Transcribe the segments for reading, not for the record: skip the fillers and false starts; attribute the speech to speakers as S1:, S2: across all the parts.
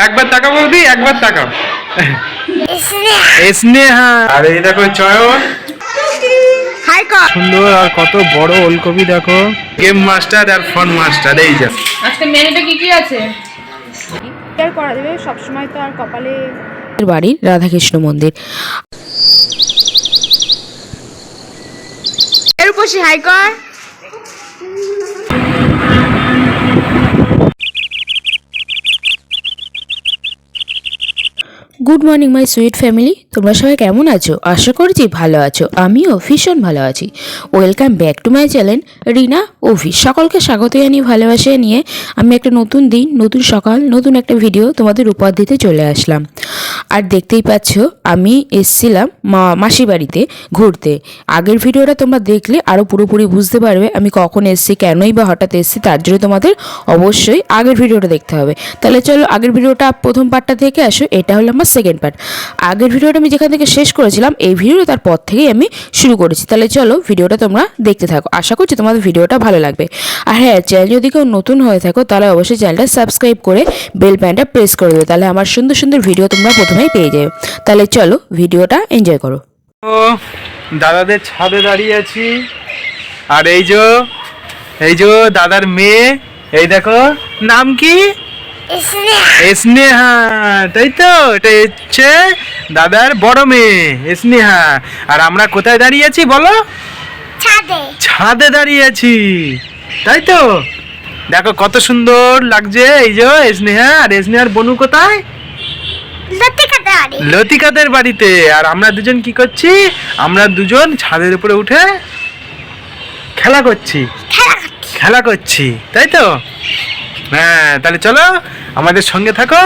S1: একবার তাকাও বৌদি, একবার তাকাও। স্নেহা, আর এই দেখো চয়ন।
S2: হাই কর।
S1: সুন্দর, আর কত বড় ওলকপি দেখো। গেম মাস্টার আর ফন মাস্টার, এই যা।
S3: আজকে মেনুতে কি কি আছে?
S2: কেয়ার করা যাবে সব সময় তো আর কপালে।
S4: বাড়ির রাধাকৃষ্ণ মন্দির।
S2: এর উপর হাই কর।
S4: Good morning my sweet family, তোমরা সবাই কেমন আছো? আশা করছি ভালো আছো, আমিও ভীষণ ভালো আছি। Welcome back to my channel Rina office. সকলকে স্বাগত জানিয়ে ভালোবাসা নিয়ে আমি একটা নতুন দিন, নতুন সকাল, নতুন একটা ভিডিও তোমাদের উপহার দিতে চলে আসলাম। আর দেখতেই পাচ্ছ আমি এসছিলাম মাসি বাড়িতে ঘুরতে। আগের ভিডিওটা তোমরা দেখলে আরও পুরোপুরি বুঝতে পারবে আমি কখন এসছি, কেনই বা হঠাৎ এসছি। তার জন্য তোমাদের অবশ্যই আগের ভিডিওটা দেখতে হবে। তাহলে চলো আগের ভিডিওটা প্রথম পার্টটা থেকে আসো। এটা হলো আমার সেকেন্ড পার্ট। আগের ভিডিওটা আমি যেখান থেকে শেষ করেছিলাম এই ভিডিওটা তারপর থেকেই আমি শুরু করেছি। তাহলে চলো ভিডিওটা তোমরা দেখতে থাকো, আশা করছি তোমাদের ভিডিওটা ভালো লাগবে। আর হ্যাঁ, চ্যানেল যদি কেউ নতুন হয়ে থাকো তাহলে অবশ্যই চ্যানেলটা সাবস্ক্রাইব করে বেল বাটনটা প্রেস করে দেবে, তাহলে আমার সুন্দর সুন্দর ভিডিও তোমরা প্রথমেই পেয়ে যাবে। তাহলে চলো ভিডিওটা এনজয় করো।
S1: ও দাদাদের ছাদে দাঁড়িয়ে আছি, আর এই যে দাদার মেয়ে, এই দেখো নাম কি? স্নেহা, তাই তো? এটা হচ্ছে দাদার বড় মেয়ে স্নেহা। আর আমরা কোথায় দাঁড়িয়ে আছি বলো? ছাদে দাঁড়িয়ে আছি, তাই তো? দেখো কত সুন্দর লাগছে। এই যে স্নেহা, আর স্নেহার বনু কোথায়? লতিকাদের বাড়িতে। আর আমরা দুজন কি করছি? আমরা দুজন ছাদের উপরে উঠে খেলা করছি, তাই তো? হ্যাঁ, তাহলে চলো আমাদের সঙ্গে থাকো,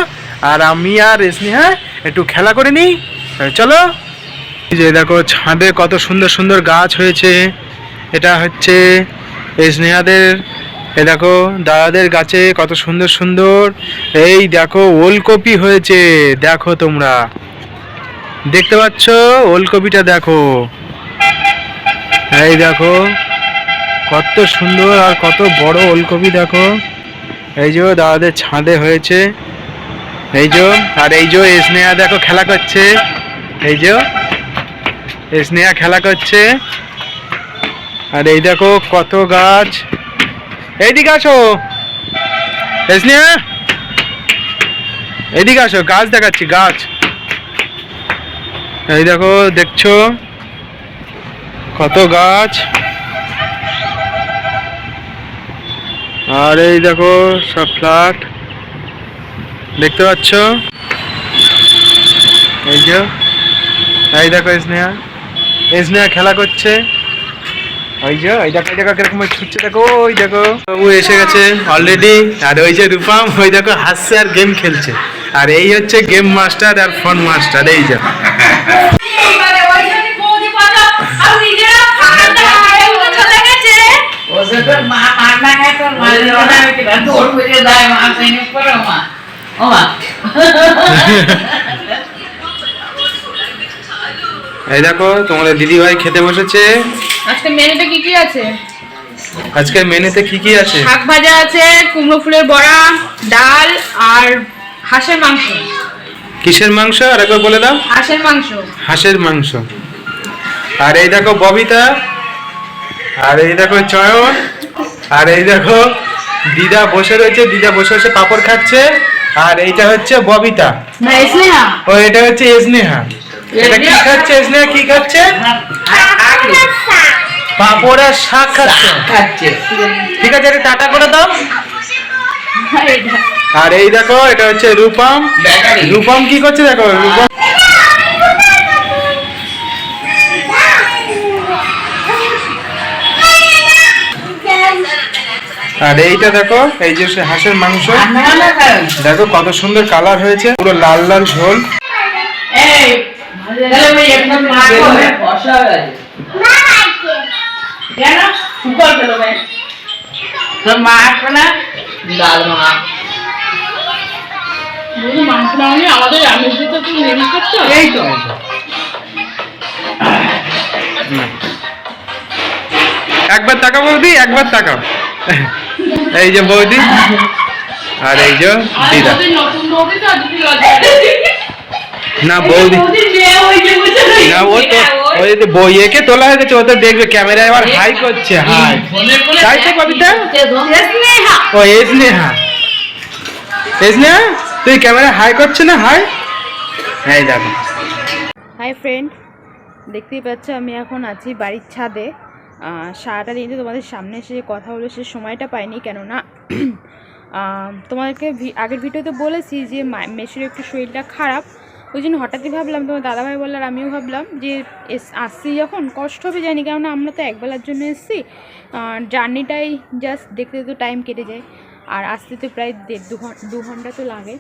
S1: আর আমি আর স্নেহা একটু খেলা করে নিই। চলো। এই যে দেখো ছাদে কত সুন্দর সুন্দর গাছ হয়েছে। এটা হচ্ছে স্নেহাদের, এ দেখো দাদাদের গাছে কত সুন্দর সুন্দর। এই দেখো ওলকপি হয়েছে, দেখো তোমরা দেখতে পাচ্ছ ওলকপিটা, দেখো এই দেখো কত সুন্দর আর কত বড় ওলকপি। দেখো এই যে দাদাদের ছাদে হয়েছে, এই যে। আর এই যে স্নেহা দেখো খেলা করছে, এই যে স্নেহা খেলা করছে। আর এই দেখো কত গাছ। এইদিকে আসো স্নেহা, এইদিকে আসো, গাছ দেখাচ্ছি, গাছ। এই দেখো দেখছো কত গাছ। আর এই দেখো সব ফ্ল্যাট দেখতে পাচ্ছ। এই যে এই দেখো স্নেহা খেলা করছে। ওই যে এই দেখো কিরকম ছুটছে, দেখো ওই দেখো বাবু এসে গেছে অলরেডি। আর ওই যে রূপম, ওই দেখো হাসছে আর গেম খেলছে। আর এই হচ্ছে গেম মাস্টার আর ফন মাস্টার, এই যে। এই দেখো তোমাদের দিদি ভাই খেতে বসেছে।
S3: আজকে মেনুতে কি কি আছে?
S1: আজকে মেনুতে কি কি আছে?
S3: শাক ভাজা আছে, কুমড়ো ফুলের বড়া, ডাল আর হাঁসের মাংস।
S1: কিসের মাংস আর একবার বলে দাও?
S3: হাঁসের মাংস।
S1: হাঁসের মাংস। আর এই দেখো ববিতা, আর এই দেখো চয়ন, আর এই দেখো দিদা বসে রয়েছে, দিদা বসে বসে পাপড় খাচ্ছে। আর এইটা হচ্ছে ববিতা,
S3: না স্নেহা।
S1: ও এটা হচ্ছে স্নেহা। এটা কি খাচ্ছে স্নেহা? কি খাচ্ছে? পাপড় আর শাক খাচ্ছে। ঠিক আছে, এটা টাটা করে দাও। আর এই দেখো এটা হচ্ছে রূপম। রূপম কি করছে দেখো, রূপম। আর এইটা দেখো, এই যে হাঁসের মাংস, দেখো কত সুন্দর কালার হয়েছে, পুরো লাল লাল ঝোল। একবার তাকাও বৌদি, একবার তাকাও। এই যে বৌদি, আর এই যে দিদা।
S3: আমাদের নতুন বউকে তো আজকে লজ্জা
S1: না বৌদি,
S3: বৌদির বিয়ে হয়েছে বুঝছো
S1: না ও তো ওই যে বইয়েকে তোলা হয়ে গেছে, ও তো দেখবে ক্যামেরায় আবার হাই করছে, হাই। তাই তো কবিতা?
S3: স্নেহা
S1: ও স্নেহা, স্নেহা তুই ক্যামেরা হাই করছে না? হাই, এই দেখো।
S2: হাই ফ্রেন্ড, দেখতেই পাচ্ছ আমি এখন আছি বাড়ির ছাদে। সারাটা দিনে তোমাদের সামনে এসে কথা বলে সে সময়টা পাইনি, কেননা তোমাদেরকে আগের ভিডিওতে বলেছি যে মেসুর একটু শরীরটা খারাপ, ওই জন্য হঠাৎই ভাবলাম, তোমার দাদাভাই বললো আর আমিও ভাবলাম যে আসছি যখন কষ্ট হবে জানি, কেননা আমরা তো একবেলার জন্য এসেছি, জার্নিটাই জাস্ট দেখতে তো টাইম কেটে যায়, আর আসতে তো প্রায় 1.5-2 ঘন্টা তো লাগে।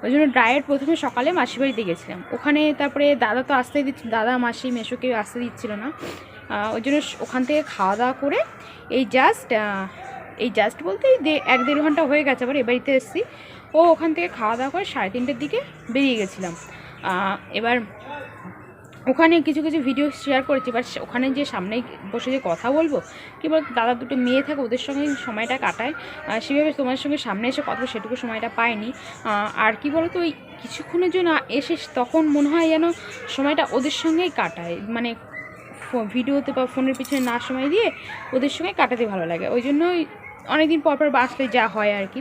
S2: ওই জন্য ডায়েট প্রথমে সকালে মাসির বাড়িতে গেছিলাম, ওখানে তারপরে দাদা তো আসতেই দিচ্ছিল, দাদা মাসি মেসোকে আসতে দিচ্ছিল না, ওই জন্য ওখান থেকে খাওয়া দাওয়া করে এই জাস্ট বলতে 1-1.5 ঘন্টা হয়ে গেছে, আবার এ বাড়িতে এসেছি। ওখান থেকে খাওয়া দাওয়া করে 3:30টার দিকে বেরিয়ে গেছিলাম। এবার ওখানে কিছু কিছু ভিডিও শেয়ার করেছি, এবার ওখানে যে সামনে বসে যে কথা বলবো, কী বলতো, দাদা দুটো মেয়ে থাকে, ওদের সঙ্গে সময়টা কাটায়, সেভাবে তোমার সঙ্গে সামনে এসে কথা সেটুকু সময়টা পাইনি। আর কি বলতো, ওই কিছুক্ষণের জন্য এসে তখন মনে হয় যেন সময়টা ওদের সঙ্গেই কাটায়, মানে ভিডিওতে বা ফোনের পিছনে না সময় দিয়ে ওদের সঙ্গে কাটাতে ভালো লাগে, ওই জন্যই অনেকদিন পর পর বাসলে যা হয় আর কি।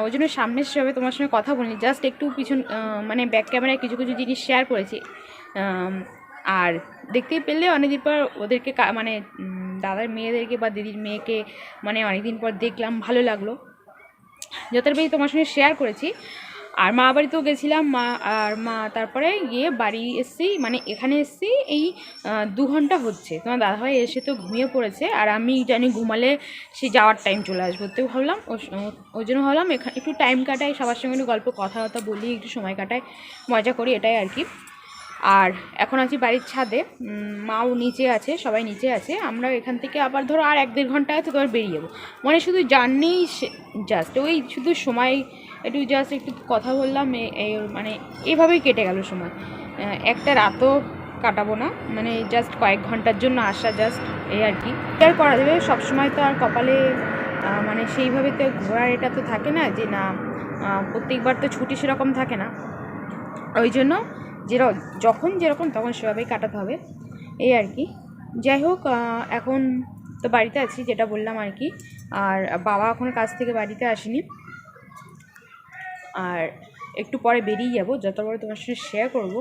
S2: ওই জন্য সামনে সেভাবে তোমার সঙ্গে কথা বলিনি, জাস্ট একটু পিছন মানে ব্যাক ক্যামেরায় কিছু কিছু জিনিস শেয়ার করেছি। আর দেখতেই পেলে অনেকদিন পর ওদেরকে মানে দাদার মেয়েদেরকে বা দিদির মেয়েকে মানে অনেকদিন পর দেখলাম, ভালো লাগলো, যতটাই তোমার সঙ্গে শেয়ার করেছি। আর মা বাড়িতেও গেছিলাম, মা তারপরে গিয়ে বাড়ি এসেছি, মানে এখানে এসেছি এই 2 ঘন্টা হচ্ছে। তোমার দাদাভাই এসে তো ঘুমিয়ে পড়েছে, আর আমি জানি ঘুমালে সে যাওয়ার টাইম চলে আসবে, তো ভাবলাম ওই জন্য ভাবলাম এখানে একটু টাইম কাটাই, সবার সঙ্গে একটু গল্প কথাবার্তা বলি, একটু সময় কাটাই, মজা করি, এটাই আর কি। আর এখন আছি বাড়ির ছাদে, মাও নিচে আছে, সবাই নিচে আছে, আমরা এখান থেকে আবার ধরো আর 1-1.5 ঘন্টা আছে তো আর বেরিয়ে যাবো, মানে শুধু জার্নি, জাস্ট ওই শুধু সময় একটু জাস্ট একটু কথা বললাম, মানে এইভাবেই কেটে গেল সময়, একটা রাতও কাটাবো না, মানে জাস্ট কয়েক ঘন্টার জন্য আসা, জাস্ট এই আর কি। আর করা যাবে, সবসময় তো আর কপালে মানে সেইভাবে তো ঘোরার এটা তো থাকে না, যে না প্রত্যেকবার তো ছুটি সেরকম থাকে না, ওই জন্য যখন যেরকম তখন সেভাবেই কাটাতে হবে, এই আর কি। যাই হোক, এখন তো বাড়িতে আছি, যেটা বললাম আর কি, আর বাবা এখন কাজ থেকে বাড়িতে আসেনি, আর একটু পরে বেরিয়ে যাবো, যত বড় তোমার সাথে শেয়ার করবো।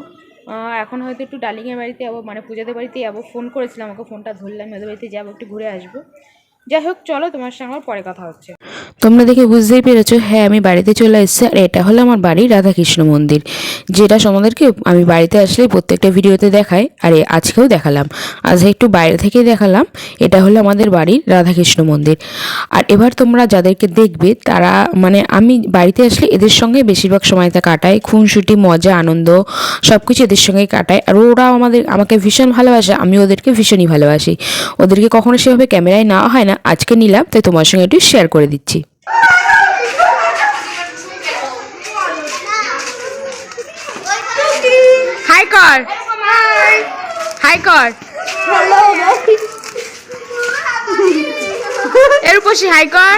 S2: এখন হয়তো একটু ডালিংয়ের বাড়িতে যাবো, মানে পূজাদের বাড়িতে যাবো, ফোন করেছিলাম, আমাকে ফোনটা ধরলাম, ওদের বাড়িতে যাবো, একটু ঘুরে আসবো। যাই হোক, চলো, তোমার সঙ্গে আমার পরে কথা হচ্ছে।
S4: তোমরা দেখে বুঝতেই পেরেছো, হ্যাঁ আমি বাড়িতে চলে এসেছি, আর এটা হলো আমার বাড়ির রাধাকৃষ্ণ মন্দির, যেটা তোমাদেরকে আমি বাড়িতে আসলেই প্রত্যেকটা ভিডিওতে দেখাই, আর আজকেও দেখালাম, আজ একটু বাইরে থেকে দেখালাম। এটা হলো আমাদের বাড়ির রাধাকৃষ্ণ মন্দির। আর এবার তোমরা যাদেরকে দেখবে তারা, মানে আমি বাড়িতে আসলে এদের সঙ্গে বেশিরভাগ সময়টা কাটাই, খুনসুটি, মজা, আনন্দ সব কিছু এদের সঙ্গেই কাটাই, আর ওরাও আমাকে ভীষণ ভালোবাসে, আমি ওদেরকে ভীষণই ভালোবাসি। ওদেরকে কখনো সেভাবে ক্যামেরায় নেওয়া হয় না, আজকে নিলাম, তাই তোমার সঙ্গে একটু শেয়ার করে দিচ্ছি।
S2: হাই কর, হাই কর, এর উপসি হাই কর,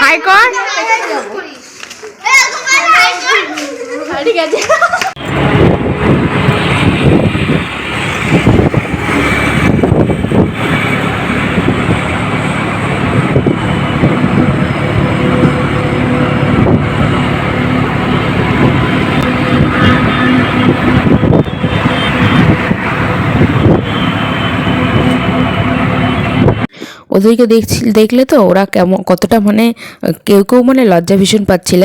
S2: হাই কর, ঠিক আছে।
S4: ওদেরকে দেখলে তো ওরা কতটা মানে কেউ কেউ মানে লজ্জা ভীষণ পাচ্ছিল।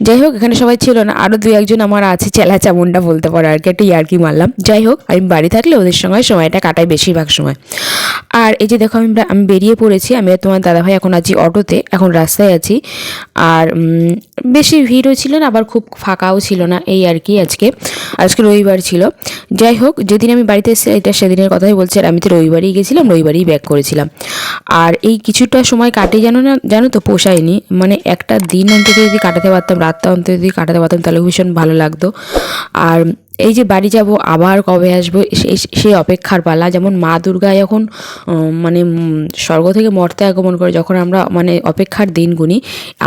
S4: যাই হোক, এখানে সবাই ছিল না, আরও 2-1 আমার আছে, চেলা চামুন্ডা বলতে পারো আর কি, একটা ইয়ার্কি মারলাম। যাই হোক, আমি বাড়ি থাকলে ওদের সঙ্গে সময়টা কাটাই বেশিরভাগ সময়। আর এই যে দেখো, আমি বেরিয়ে পড়েছি, আমি আর তোমার দাদাভাই এখন আছি অটোতে, এখন রাস্তায় আছি। আর বেশি ভিড়ও ছিল না, আবার খুব ফাঁকাও ছিল না, এই আর কি। আজকে রবিবার ছিল। যাই হোক, যেদিন আমি বাড়িতে এসেছি এটা সেদিনের কথাই বলছি, আর আমি তো রবিবারই গেছিলাম, রবিবারই ব্যাক করেছিলাম। আর এই কিছুটা সময় কাটে জানো তো, পোষায়নি, মানে একটা দিন অন্তত যদি কাটাতে পারতাম, রাতটা অন্তত যদি কাটাতে পারতাম, তাহলে ভীষণ ভালো লাগতো। আর এই যে বাড়ি যাব আবার কবে আসবো সেই অপেক্ষার পালা। যেমন মা দুর্গা যখন মানে স্বর্গ থেকে মর্তে আগমন করে, যখন আমরা মানে অপেক্ষার দিন গুনি,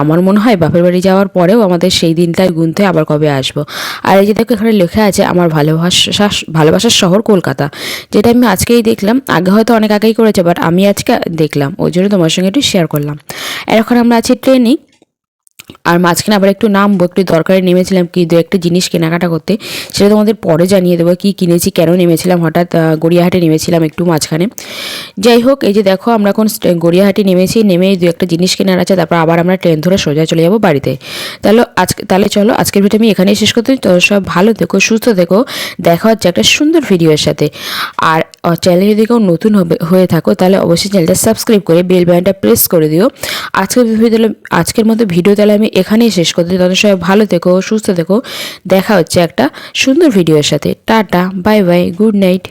S4: আমার মনে হয় বাপের বাড়ি যাওয়ার পরেও আমাদের সেই দিনটাই গুনতে আবার কবে আসবো। আর এই যে দেখো এখানে লেখা আছে আমার ভালোবাসার শহর কলকাতা, যেটা আমি আজকেই দেখলাম। আগে হয়তো অনেক আগেই করেছে, বাট আমি আজকে দেখলাম, ওই জন্য তোমার সঙ্গে একটু শেয়ার করলাম। আর এখন আমরা আছি ট্রেনে, আর মাঝখানে আবার একটু নামবো, একটু দরকারে নেমেছিলাম কি দু একটা জিনিস কেনাকাটা করতে, সেটা তোমাদের পরে জানিয়ে দেবো কি কিনেছি, কেন নেমেছিলাম, হঠাৎ গড়িয়াহাটে নেমেছিলাম একটু মাঝখানে। যাই হোক, এই যে দেখো আমরা এখন গড়িয়াহাটে নেমেছি, নেমে দু একটা জিনিস কেনার আছে, তারপর আবার আমরা ট্রেন ধরে সোজা চলে যাবো বাড়িতে। তাহলে চলো আজকের ভিডিও আমি এখানেই শেষ করতে। তো সব ভালো থেকো, সুস্থ থেকো, দেখা হচ্ছে একটা সুন্দর ভিডিওর সাথে। আর চ্যানেলে যদি কেউ নতুন হয়ে থাকো তাহলে অবশ্যই চ্যানেলটা সাবস্ক্রাইব করে বেল বাটনটা প্রেস করে দিও। আজকের মতো ভিডিও তাহলে আমি এখানেই শেষ করতে। তাদের সবাই ভালো থেকো, সুস্থ থেকো, দেখা হচ্ছে একটা সুন্দর ভিডিওর সাথে। Tata, bye bye, good night.